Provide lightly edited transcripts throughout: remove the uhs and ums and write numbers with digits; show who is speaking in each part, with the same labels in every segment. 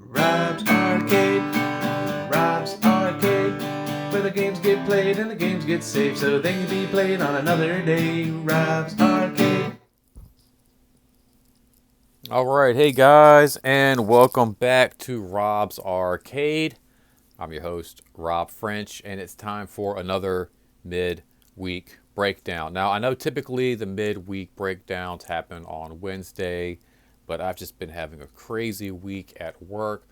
Speaker 1: Rob's Arcade, Rob's Arcade, where the games get played and the games get saved so they can be played on another day. Rob's Arcade.
Speaker 2: All right, hey guys, and welcome back to Rob's Arcade. I'm your host, Rob French, and it's time for another midweek breakdown. Now, I know typically the midweek breakdowns happen on Wednesday, but I've just been having a crazy week at work.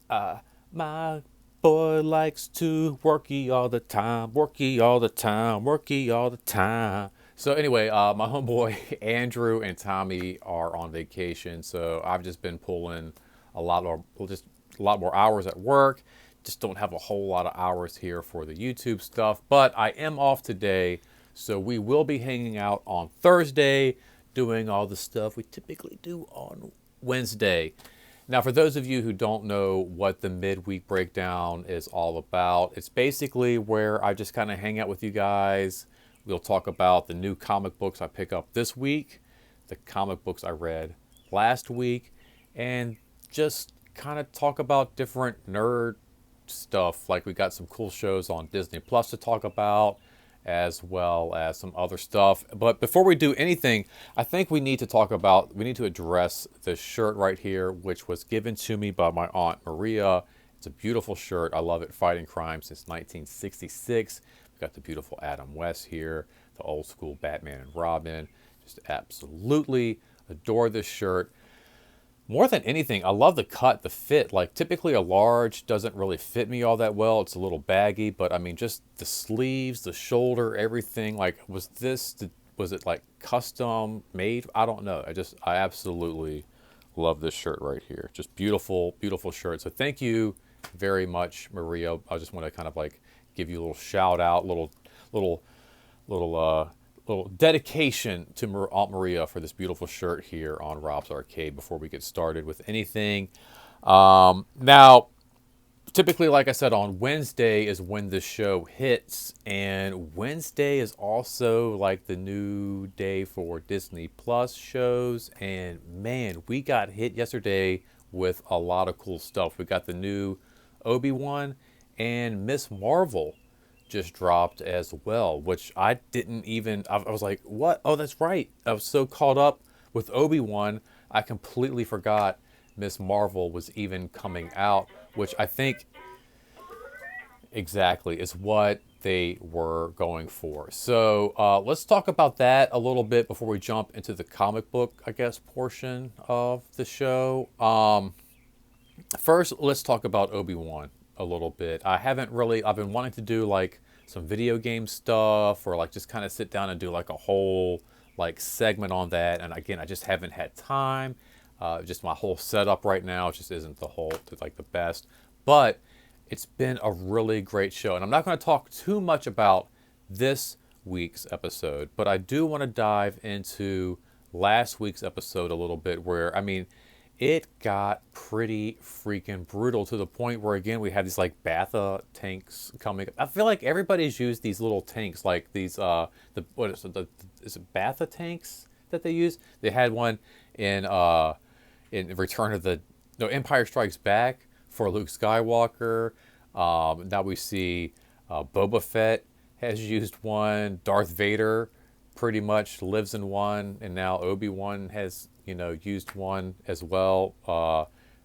Speaker 2: My boy likes to worky all the time, worky all the time, worky all the time. So anyway, my homeboy Andrew and Tommy are on vacation, so I've just been pulling just a lot more hours at work. Just don't have a whole lot of hours here for the YouTube stuff, but I am off today, so we will be hanging out on Thursday, doing all the stuff we typically do on Wednesday. Now, for those of you who don't know what the midweek breakdown is all about, it's basically where I just kind of hang out with you guys. We'll talk about the new comic books I pick up this week, the comic books I read last week, and just kind of talk about different nerd stuff. Like we got some cool shows on Disney Plus to talk about, as well as some other stuff. But before we do anything, I think we need to address this shirt right here, which was given to me by my Aunt Maria. It's a beautiful shirt. I love it. Fighting crime since 1966. We've got the beautiful Adam West here, the old school Batman and Robin. Just absolutely adore this shirt. More than anything, I love the cut, the fit. Like typically a large doesn't really fit me all that well. It's a little baggy, but I mean, just the sleeves, the shoulder, everything. Like, was it like custom made? I don't know. I absolutely love this shirt right here. Just beautiful, beautiful shirt. So thank you very much, Maria. I just want to kind of like give you a little shout out, little, little dedication to Aunt Maria for this beautiful shirt here on Rob's Arcade before we get started with anything. Now, typically, like I said, on Wednesday is when the show hits, and Wednesday is also like the new day for Disney Plus shows. And man, we got hit yesterday with a lot of cool stuff. We got the new Obi-Wan and Miss Marvel just dropped as well, which I didn't even, I was like, what? Oh, that's right. I was so caught up with Obi-Wan, I completely forgot Miss Marvel was even coming out, which I think exactly is what they were going for. So let's talk about that a little bit before we jump into the comic book, I guess, portion of the show. First, let's talk about Obi-Wan a little bit. I've been wanting to do like some video game stuff or like just kind of sit down and do like a whole like segment on that. And again, I just haven't had time. Just my whole setup right now just isn't like the best. But it's been a really great show. And I'm not going to talk too much about this week's episode, but I do want to dive into last week's episode a little bit where, I mean, it got pretty freaking brutal to the point where, again, we had these like Batha tanks coming. I feel like everybody's used these little tanks, like these is it Batha tanks that they use? They had one in Return of the no Empire Strikes Back for Luke Skywalker. Now we see Boba Fett has used one. Darth Vader pretty much lives in one, and now Obi-Wan has used one as well,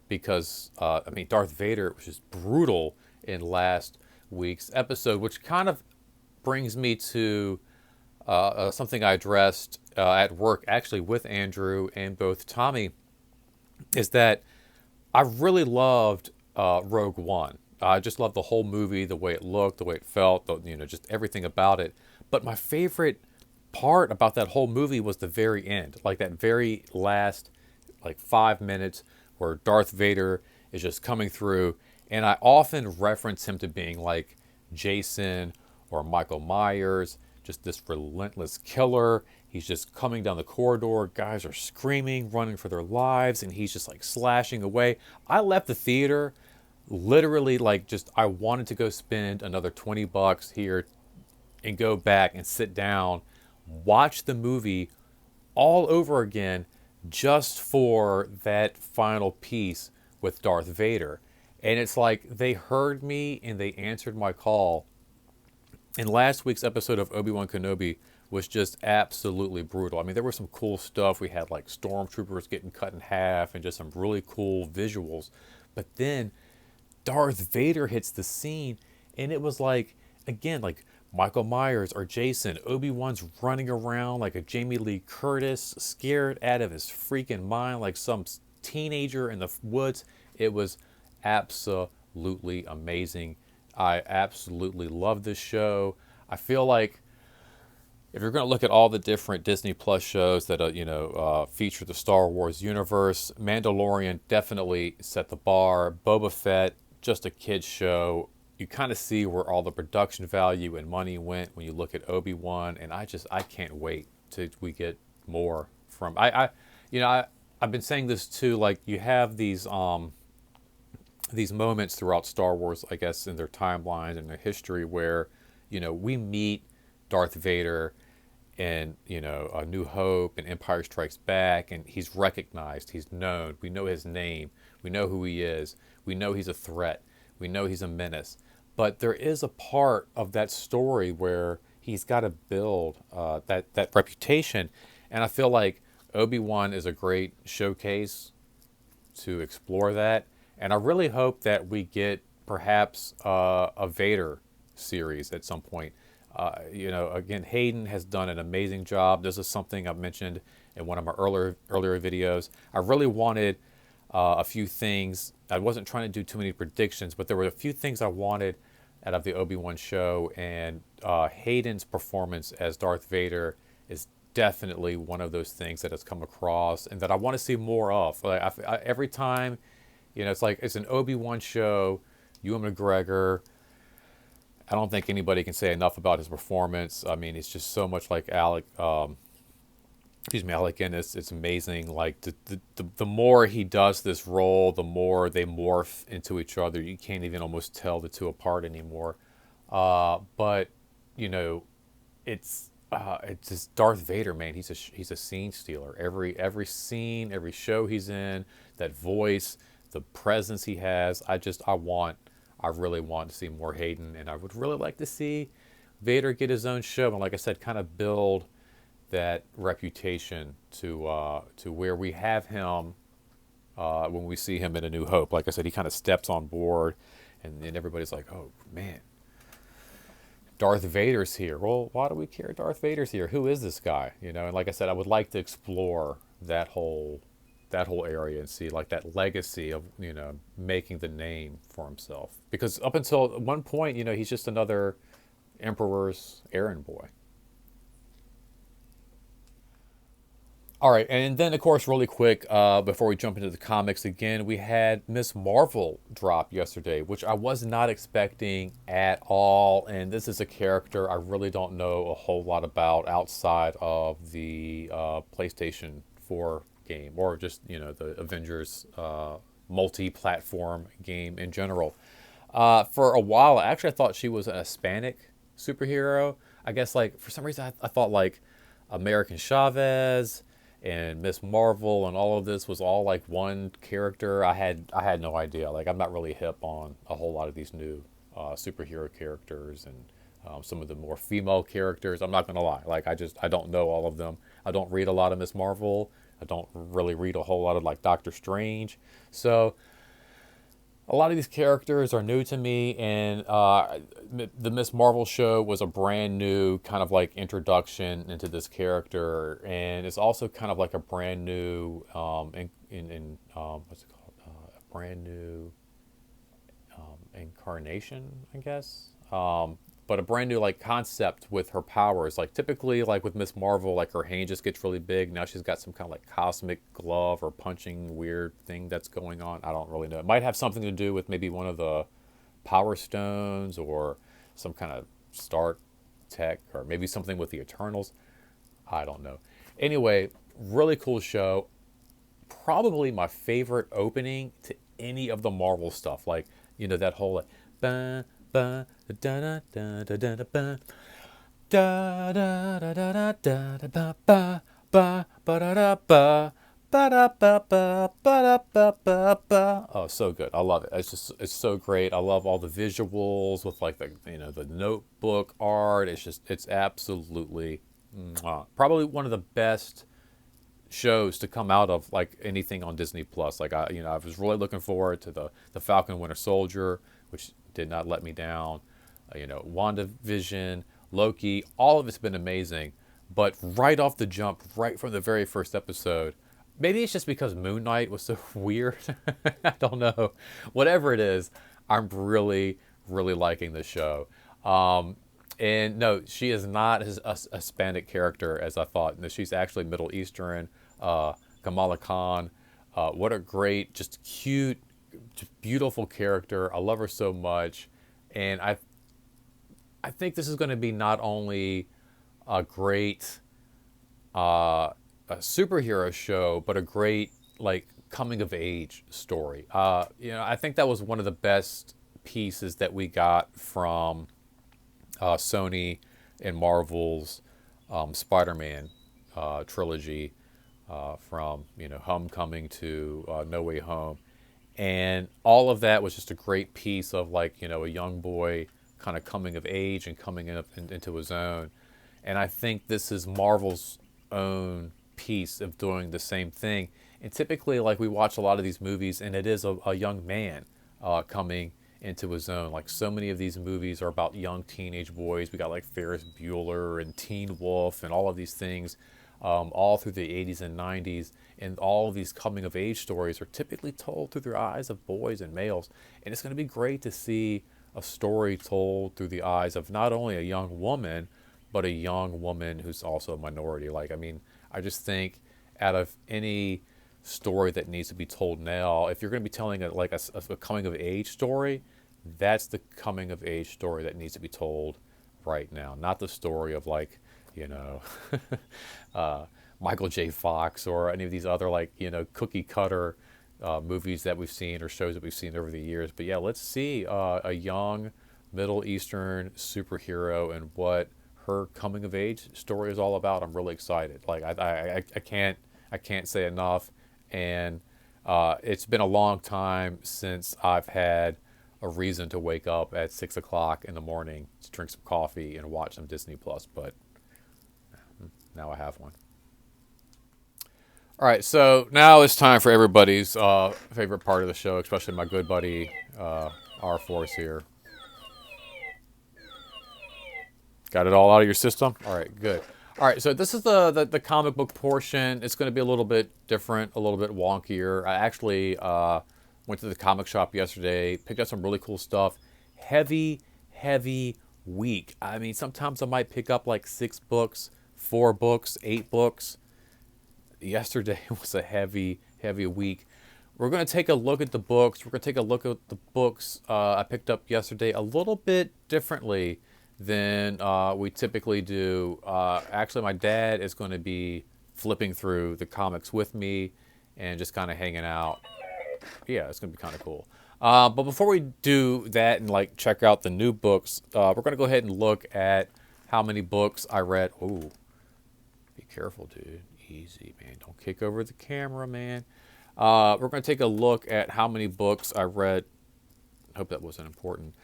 Speaker 2: because I mean, Darth Vader was just brutal in last week's episode, which kind of brings me to something I addressed at work, actually with Andrew and both Tommy, is that I really loved Rogue One. I just loved the whole movie, the way it looked, the way it felt, just everything about it. But my favorite part about that whole movie was the very end, like that very last like 5 minutes where Darth Vader is just coming through, and I often reference him to being like Jason or Michael Myers, just this relentless killer. He's just coming down the corridor, guys are screaming, running for their lives, and he's just like slashing away. I left the theater literally like just I wanted to go spend another $20 here and go back and sit down, watch the movie all over again just for that final piece with Darth Vader. And it's like they heard me and they answered my call. And last week's episode of Obi-Wan Kenobi was just absolutely brutal. I mean, there was some cool stuff. We had like stormtroopers getting cut in half and just some really cool visuals. But then Darth Vader hits the scene, and it was like, again, like Michael Myers or Jason. Obi-Wan's running around like a Jamie Lee Curtis, scared out of his freaking mind like some teenager in the woods. It was absolutely amazing. I absolutely love this show. I feel like if you're going to look at all the different Disney Plus shows that feature the Star Wars universe, Mandalorian definitely set the bar. Boba Fett, just a kids show. You kind of see where all the production value and money went when you look at Obi-Wan, and I can't wait till we get more from. I've been saying this too. Like, you have these moments throughout Star Wars, I guess, in their timelines and their history, where we meet Darth Vader in A New Hope and Empire Strikes Back, and he's recognized, he's known. We know his name, we know who he is, we know he's a threat, we know he's a menace. But there is a part of that story where he's got to build that reputation, and I feel like Obi-Wan is a great showcase to explore that. And I really hope that we get perhaps a Vader series at some point. Again, Hayden has done an amazing job. This is something I've mentioned in one of my earlier videos. I really wanted a few things. I wasn't trying to do too many predictions, but there were a few things I wanted out of the Obi-Wan show, and Hayden's performance as Darth Vader is definitely one of those things that has come across and that I want to see more of. Like, every time, it's like it's an Obi-Wan show. Ewan McGregor, I don't think anybody can say enough about his performance. I mean, it's just so much like Alec Guinness. It's amazing. Like, the more he does this role, the more they morph into each other. You can't even almost tell the two apart anymore. But it's just Darth Vader, man. He's a scene stealer. Every scene, every show he's in, that voice, the presence he has. I really want to see more Hayden, and I would really like to see Vader get his own show, and like I said, kind of build that reputation to where we have him when we see him in A New Hope. Like I said, he kind of steps on board, and then everybody's like, "Oh man, Darth Vader's here." Well, why do we care? Darth Vader's here. Who is this guy? And like I said, I would like to explore that whole area and see like that legacy of making the name for himself, because up until one point he's just another Emperor's errand boy. All right, and then of course, really quick, before we jump into the comics again, we had Miss Marvel drop yesterday, which I was not expecting at all. And this is a character I really don't know a whole lot about outside of the PlayStation 4 game, or just the Avengers multi-platform game in general. For a while, I thought she was a Hispanic superhero. I guess, like, for some reason I thought like American Chavez and Miss Marvel and all of this was all like one character. I had no idea. Like, I'm not really hip on a whole lot of these new superhero characters and some of the more female characters. I'm not gonna lie. Like, I don't know all of them. I don't read a lot of Miss Marvel. I don't really read a whole lot of like Doctor Strange. So a lot of these characters are new to me, and the Miss Marvel show was a brand new kind of like introduction into this character, and it's also kind of like a brand new what's it called? A brand new incarnation, I guess. But a brand new like concept with her powers. Like, typically, like with Miss Marvel, like her hand just gets really big. Now she's got some kind of like cosmic glove or punching weird thing that's going on. I don't really know. It might have something to do with maybe one of the Power Stones or some kind of star tech, or maybe something with the Eternals. I don't know. Anyway, really cool show. Probably my favorite opening to any of the Marvel stuff. Like, that whole like ba ba da da da da da ba da da da da da da ba ba ba ba da da ba Ba-da-ba-ba, ba-da-ba-ba-ba. Oh, so good. I love it. It's so great. I love all the visuals with like the notebook art. It's absolutely probably one of the best shows to come out of like anything on Disney Plus. Like I was really looking forward to the Falcon and Winter Soldier, which did not let me down. WandaVision, Loki, all of it's been amazing. But right off the jump, right from the very first episode, maybe it's just because Moon Knight was so weird. I don't know. Whatever it is, I'm really, really liking the show. And no, she is not a Hispanic character as I thought. No, she's actually Middle Eastern. Kamala Khan. What a great, just cute, just beautiful character. I love her so much. And I think this is going to be not only a great a superhero show, but a great like coming of age story. I think that was one of the best pieces that we got from Sony and Marvel's Spider-Man trilogy, from Homecoming to No Way Home, and all of that was just a great piece of like a young boy kind of coming of age and coming up into his own. And I think this is Marvel's own piece of doing the same thing. And typically, like, we watch a lot of these movies, and it is a young man coming into his own. Like, so many of these movies are about young teenage boys. We got like Ferris Bueller and Teen Wolf and all of these things, all through the 80s and 90s. And all of these coming of age stories are typically told through the eyes of boys and males. And it's going to be great to see a story told through the eyes of not only a young woman, but a young woman who's also a minority. Like, I mean, I just think out of any story that needs to be told now, if you're going to be telling a coming of age story, that's the coming of age story that needs to be told right now. Not the story of like, Michael J. Fox or any of these other like, cookie cutter movies that we've seen or shows that we've seen over the years. But yeah, let's see a young Middle Eastern superhero and what her coming of age story is all about. I'm really excited. Like I can't say enough. And it's been a long time since I've had a reason to wake up at 6 o'clock in the morning to drink some coffee and watch some Disney Plus. But now I have one. All right, so now it's time for everybody's favorite part of the show, especially my good buddy R4's here. Got it all out of your system? All right, good. All right, so this is the comic book portion. It's going to be a little bit different, a little bit wonkier. I actually went to the comic shop yesterday, picked up some really cool stuff. Heavy week. I mean, sometimes I might pick up like 6 books, 4 books, 8 books. Yesterday was a heavy week. We're going to take a look at the books. We're going to take a look at the books I picked up yesterday a little bit differently than we typically do. Actually, my dad is going to be flipping through the comics with me and just kind of hanging out. Yeah, it's going to be kind of cool. But before we do that and like check out the new books, we're going to go ahead and look at how many books I read. Ooh, be careful, dude. Easy, man. Don't kick over the camera, man. We're going to take a look at how many books I read. I hope that wasn't important.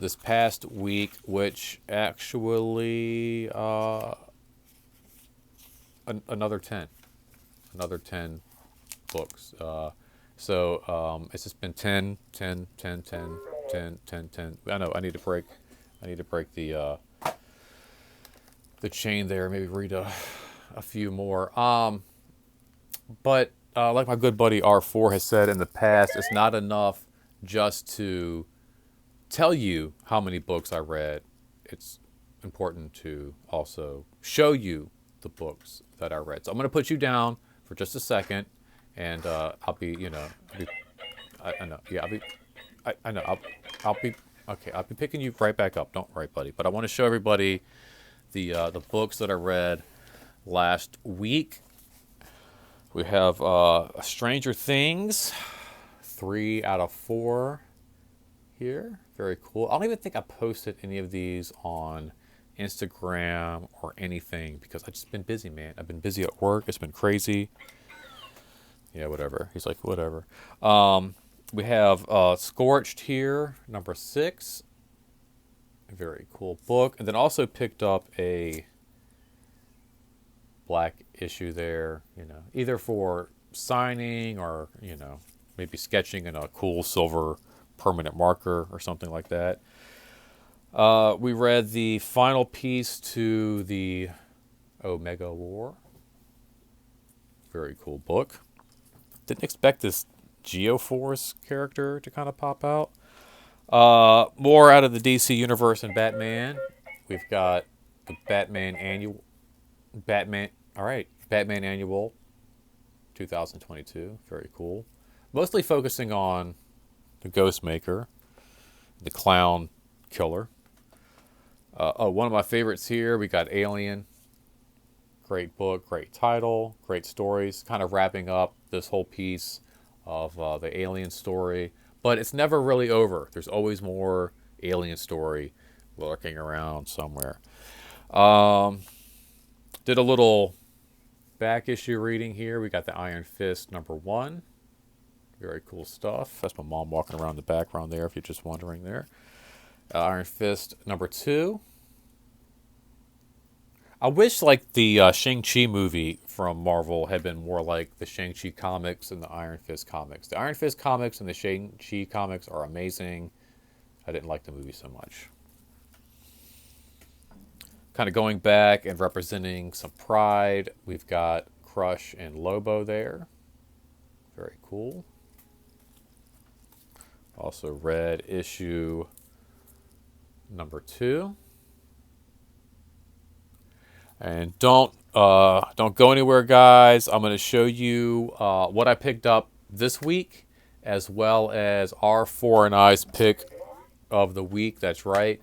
Speaker 2: This past week, which actually another 10 books. So it's just been 10. I know I need to break the chain there. Maybe read a few more. But like my good buddy R4 has said in the past, it's not enough just to tell you how many books I read. It's important to also show you the books that I read. So I'm going to put you down for just a second, and I'll be picking you right back up. Don't worry, buddy. But I want to show everybody the books that I read last week. We have Stranger Things, 3 out of 4 here. Very cool. I don't even think I posted any of these on Instagram or anything because I've just been busy, man. I've been busy at work. It's been crazy. Yeah, whatever. He's like, whatever. We have Scorched here, number 6. A very cool book. And then also picked up a black issue there, either for signing or, maybe sketching in a cool silver permanent marker or something like that. We read the final piece to the Omega War. Very cool book. Didn't expect this Geoforce character to kind of pop out. More out of the DC universe and Batman. We've got the Batman Annual 2022. Very cool. Mostly focusing on the Ghostmaker, the Clown Killer. One of my favorites here, we got Alien. Great book, great title, great stories. Kind of wrapping up this whole piece of the Alien story. But it's never really over. There's always more Alien story lurking around somewhere. Did a little back issue reading here. We got the Iron Fist number 1. Very cool stuff. That's my mom walking around the background there, if you're just wondering there. Iron Fist number 2. I wish like the Shang-Chi movie from Marvel had been more like the Shang-Chi comics and the Iron Fist comics. The Iron Fist comics and the Shang-Chi comics are amazing. I didn't like the movie so much. Kind of going back and representing some Pride. We've got Crush and Lobo there. Very cool. Also read issue number 2. And don't go anywhere, guys. I'm going to show you what I picked up this week, as well as our 4 and I's pick of the week. That's right.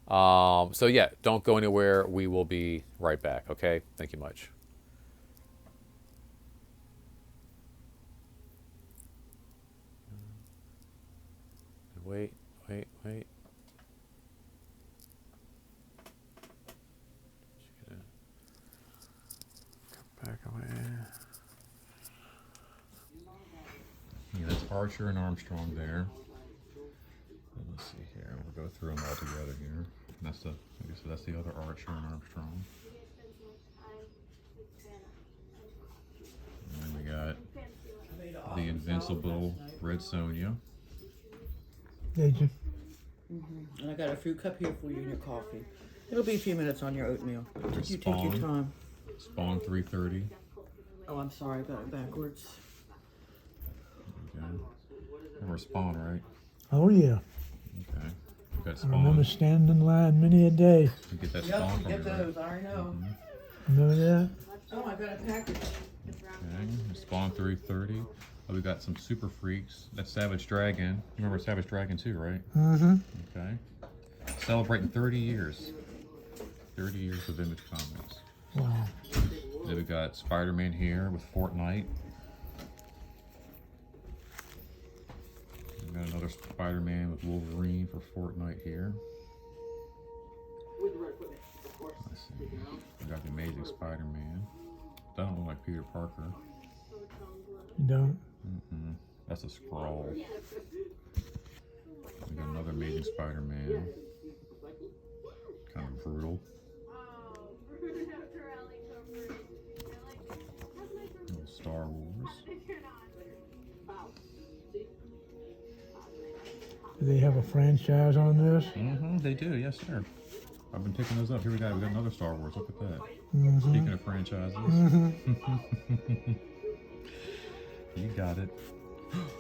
Speaker 2: So yeah, don't go anywhere. We will be right back. Okay. Thank you much. Wait. Back away. Yeah, that's Archer and Armstrong there. Let's see here. We'll go through them all together here. That's the other Archer and Armstrong. And then we got the Invincible Red Sonja.
Speaker 3: Did you?
Speaker 4: Mm-hmm. And I got a fruit cup here for you in your coffee. It'll be a few minutes on your oatmeal.
Speaker 2: There's
Speaker 4: You take your time.
Speaker 2: Spawn 330.
Speaker 4: Oh, I'm sorry, I got it backwards.
Speaker 2: Okay. Remember Spawn, right?
Speaker 3: Oh, yeah.
Speaker 2: Okay. We got
Speaker 3: I
Speaker 2: Spawn.
Speaker 3: remember standing in line many a day.
Speaker 2: You get that
Speaker 4: Yep,
Speaker 2: Spawn
Speaker 4: you
Speaker 2: from
Speaker 4: get
Speaker 2: me, right?
Speaker 4: those, I already know.
Speaker 3: Remember that?
Speaker 4: Oh, I got a package.
Speaker 2: Okay. Spawn 330. Oh, we got some Super Freaks. That's Savage Dragon. You remember Savage Dragon too, right?
Speaker 3: Mm-hmm.
Speaker 2: Okay. Celebrating 30 years. 30 years of Image Comics.
Speaker 3: Wow.
Speaker 2: Then we got Spider-Man here with Fortnite. We got another Spider-Man with Wolverine for Fortnite here. Let's see. We got the Amazing Spider-Man. That don't look like Peter Parker.
Speaker 3: You don't?
Speaker 2: Mm-mm. That's a scroll. We got another Amazing Spider-Man. Kind of brutal. Star Wars.
Speaker 3: Do they have a franchise on this?
Speaker 2: Mm-hmm, they do, yes sir. I've been picking those up. Here we got another Star Wars. Look at that.
Speaker 3: Mm-hmm.
Speaker 2: Speaking of franchises.
Speaker 3: Mm-hmm.
Speaker 2: You got it.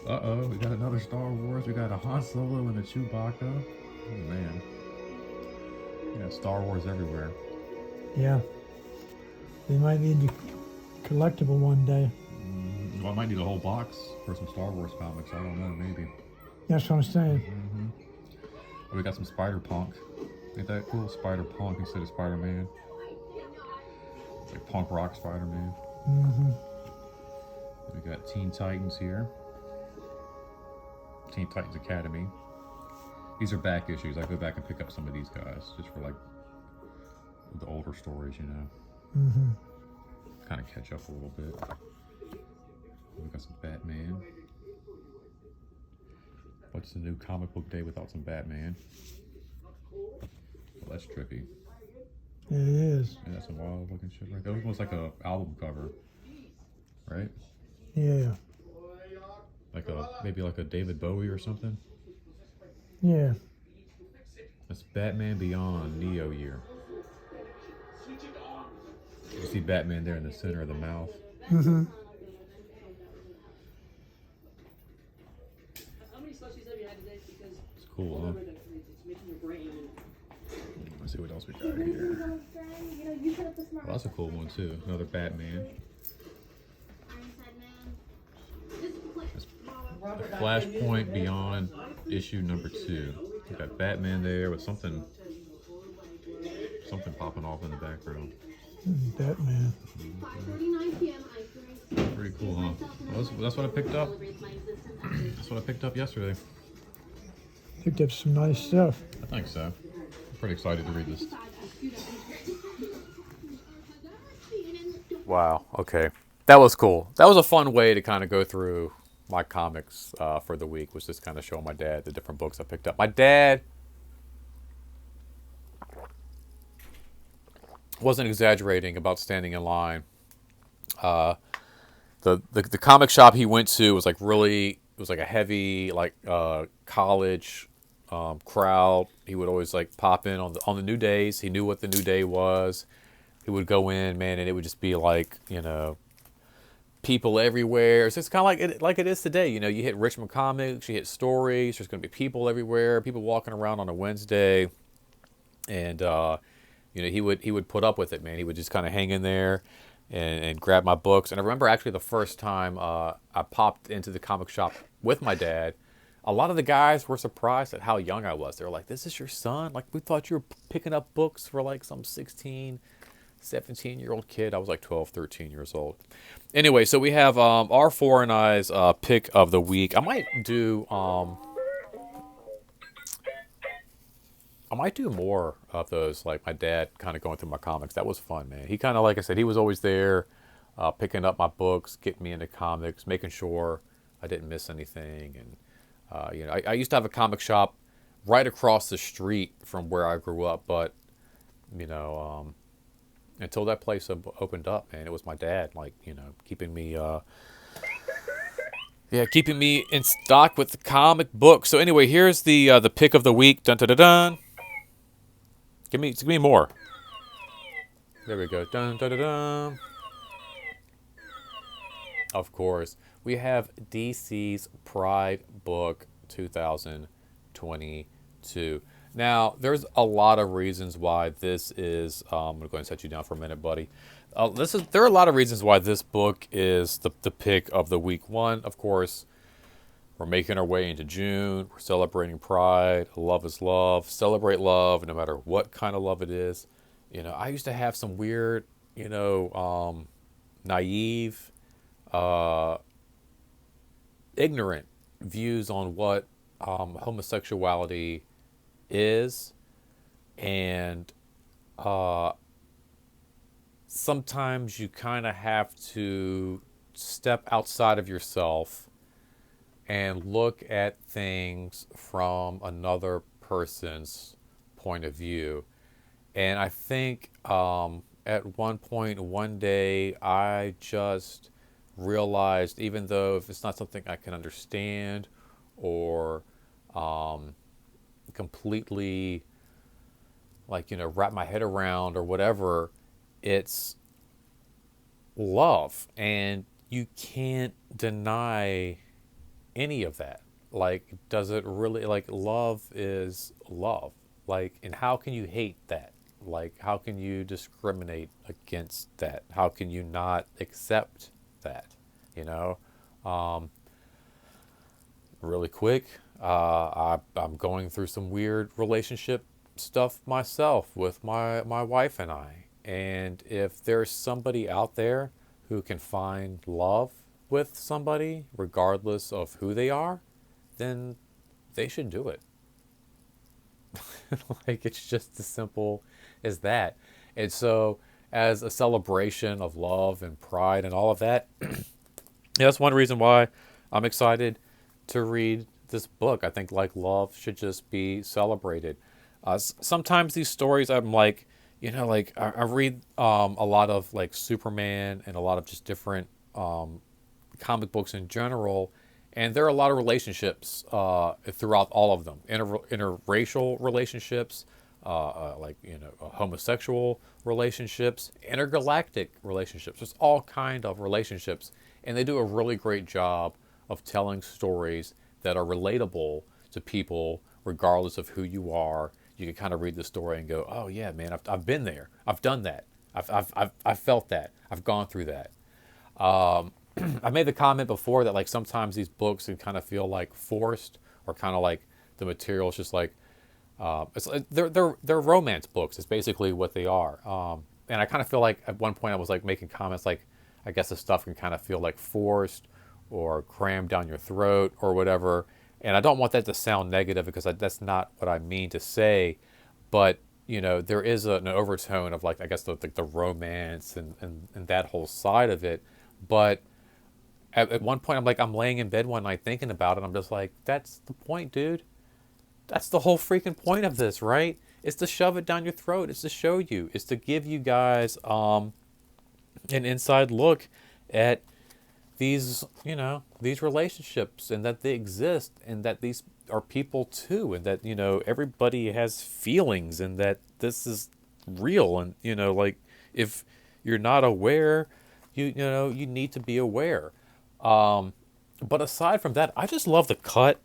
Speaker 2: Uh-oh, we got another Star Wars. We got a Han Solo and a Chewbacca. Oh man. We got Star Wars everywhere.
Speaker 3: Yeah. They might need the collectible one day.
Speaker 2: Well, I might need a whole box for some Star Wars comics. I don't know, maybe.
Speaker 3: That's what I'm saying.
Speaker 2: Mm-hmm. We got some Spider-Punk. Ain't that cool? Spider-Punk instead of Spider-Man. Like punk rock Spider-Man.
Speaker 3: Mm-hmm.
Speaker 2: We got Teen Titans here. Teen Titans Academy. These are back issues. I go back and pick up some of these guys just for like the older stories, you know.
Speaker 3: Mm-hmm.
Speaker 2: Kind of catch up a little bit. We got some Batman. What's the new comic book day without some Batman? Well, that's trippy.
Speaker 3: It is.
Speaker 2: Yeah, that's some wild looking shit right there. It was almost like a album cover, right?
Speaker 3: Yeah.
Speaker 2: Maybe like a David Bowie or something.
Speaker 3: Yeah.
Speaker 2: That's Batman Beyond Neo year. You see Batman there in the center of the mouth.
Speaker 3: Mm-hmm.
Speaker 2: It's cool, huh? Let's see what else we got here. Well, that's a cool one too. Another Batman. Flashpoint Beyond issue number 2. We got Batman there with something popping off in the background.
Speaker 3: Batman.
Speaker 2: Pretty cool, huh? That's what I picked up. That's what I picked up yesterday.
Speaker 3: Picked up some nice stuff.
Speaker 2: I think so. I'm pretty excited to read this. Wow. Okay. That was cool. That was a fun way to kind of go through my comics for the week, was just kind of showing my dad the different books I picked up. My dad wasn't exaggerating about standing in line. The comic shop he went to was like really, it was like a heavy college crowd. He would always like pop in on the new days. He knew what the new day was. He would go in, man, and it would just be like, people everywhere. It's just kind of like it is today. You hit Richmond Comics, you hit Stories. There's going to be people everywhere. People walking around on a Wednesday, and he would put up with it, man. He would just kind of hang in there and grab my books. And I remember actually the first time I popped into the comic shop with my dad, a lot of the guys were surprised at how young I was. They were like, "This is your son? Like, we thought you were picking up books for like some 16, 17-year-old kid." I was like 12, 13 years old. Anyway, so we have R4 and I's pick of the week. I might do more of those, like my dad kind of going through my comics. That was fun, man. He kind of, like I said, he was always there picking up my books, getting me into comics, making sure I didn't miss anything. And, I used to have a comic shop right across the street from where I grew up, but, until that place opened up, man, it was my dad, keeping me in stock with the comic books. So anyway, here's the pick of the week. Dun dun dun dun. Give me more. There we go. Dun dun dun dun. Of course, we have DC's Pride Book 2022. Now, there's a lot of reasons why this is. I'm gonna go ahead and set you down for a minute, buddy. There are a lot of reasons why this book is the pick of the week. One, of course, we're making our way into June. We're celebrating Pride. Love is love. Celebrate love, no matter what kind of love it is. I used to have some weird, naive, ignorant views on what homosexuality is, and sometimes you kind of have to step outside of yourself and look at things from another person's point of view. And I think at one point, one day, I just realized, even though if it's not something I can understand or completely wrap my head around or whatever, it's love, and you can't deny any of that. Does it really, love is love, and how can you hate that? How can you discriminate against that? How can you not accept that? Really quick, I'm going through some weird relationship stuff myself with my wife and I. And if there's somebody out there who can find love with somebody, regardless of who they are, then they should do it. It's just as simple as that. And so, as a celebration of love and pride and all of that, Yeah, that's one reason why I'm excited to read this book. I think like love should just be celebrated. Sometimes these stories, I'm like, like I read a lot of like Superman and a lot of just different comic books in general, and there are a lot of relationships throughout all of them. Interracial relationships, like homosexual relationships, intergalactic relationships. There's all kind of relationships, and they do a really great job of telling stories that are relatable to people, regardless of who you are. You can kind of read the story and go, "Oh yeah, man, I've been there. I've done that. I've felt that. I've gone through that." I made the comment before that like sometimes these books can kind of feel like forced, or kind of like the material is just like they're romance books. It's basically what they are. And I kind of feel like at one point I was like making comments like I guess the stuff can kind of feel like forced or crammed down your throat or whatever. And I don't want that to sound negative because that's not what I mean to say. But there is an overtone of like I guess the romance and that whole side of it. But at one point I'm laying in bed one night thinking about it. I'm just like, that's the point, dude. That's the whole freaking point of this, right? It's to shove it down your throat. It's to show you. It's to give you guys an inside look at these, these relationships, and that they exist, and that these are people too, and that, everybody has feelings, and that this is real. And, like if you're not aware, you need to be aware. But aside from that, I just love the cut.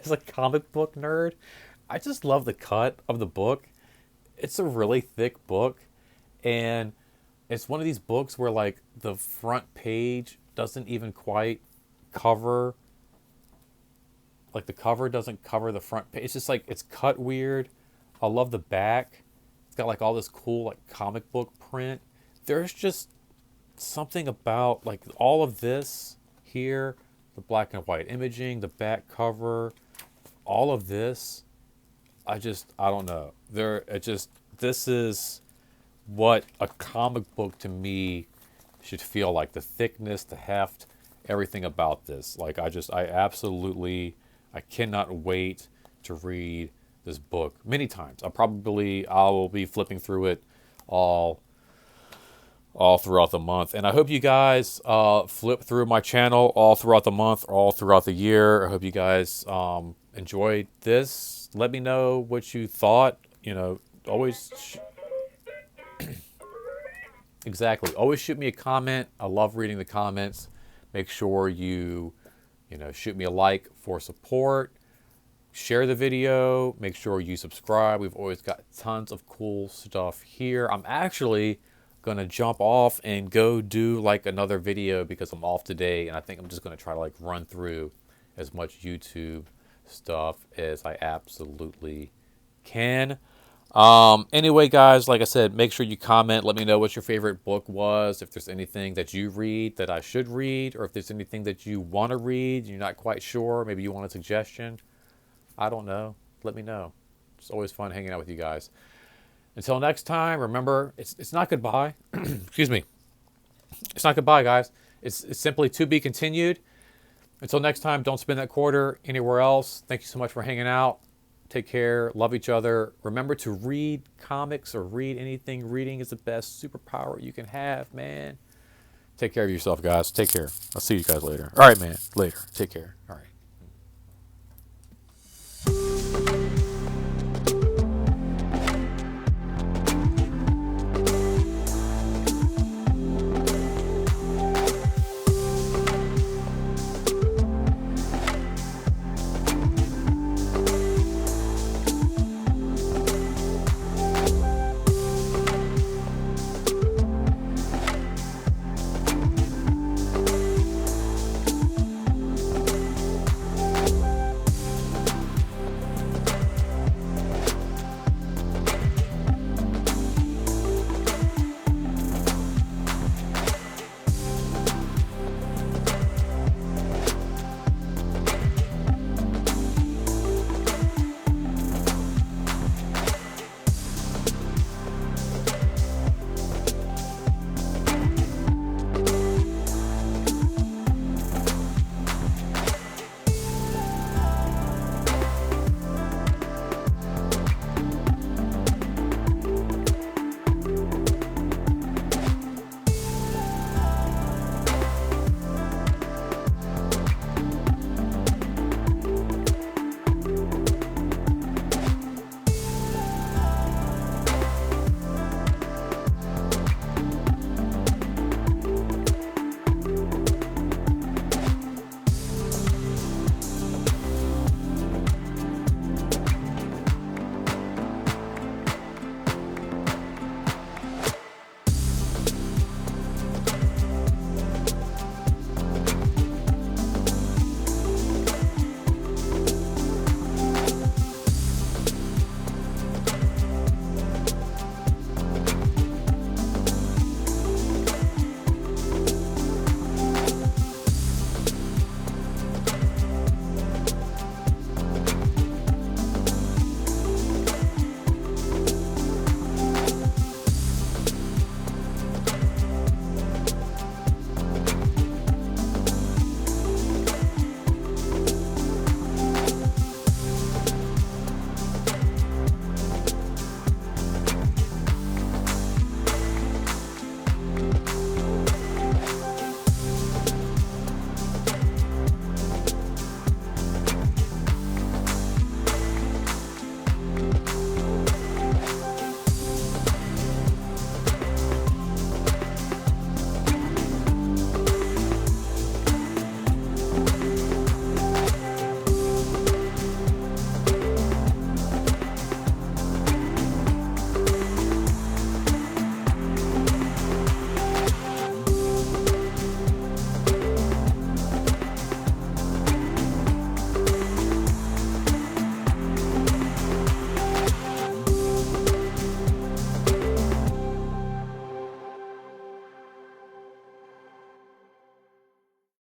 Speaker 2: As a comic book nerd, I just love the cut of the book. It's a really thick book, and it's one of these books where like the front page doesn't even quite cover, like the cover doesn't cover the front page. It's just like it's cut weird. I love the back. It's got like all this cool like comic book print. There's just something about like all of this here, the black and white imaging, the back cover, all of this. I don't know. This is what a comic book to me should feel like. The thickness, the heft, everything about this. Like I cannot wait to read this book many times. I will be flipping through it all throughout the month. And I hope you guys flip through my channel all throughout the month, all throughout the year. I hope you guys enjoyed this. Let me know what you thought. Always exactly. Always shoot me a comment. I love reading the comments. Make sure you shoot me a like for support. Share the video. Make sure you subscribe. We've always got tons of cool stuff here. I'm actually gonna jump off and go do like another video because I'm off today, and I think I'm just gonna try to like run through as much YouTube stuff as I absolutely can. Anyway, guys, like I said, make sure you comment. Let me know what your favorite book was. If there's anything that you read that I should read, or if there's anything that you want to read, you're not quite sure. Maybe you want a suggestion. I don't know. Let me know. It's always fun hanging out with you guys. Until next time, remember, it's not goodbye. Excuse me. It's not goodbye, guys. It's simply to be continued. Until next time, don't spend that quarter anywhere else. Thank you so much for hanging out. Take care. Love each other. Remember to read comics or read anything. Reading is the best superpower you can have, man. Take care of yourself, guys. Take care. I'll see you guys later. All right, man. Later. Take care. All right.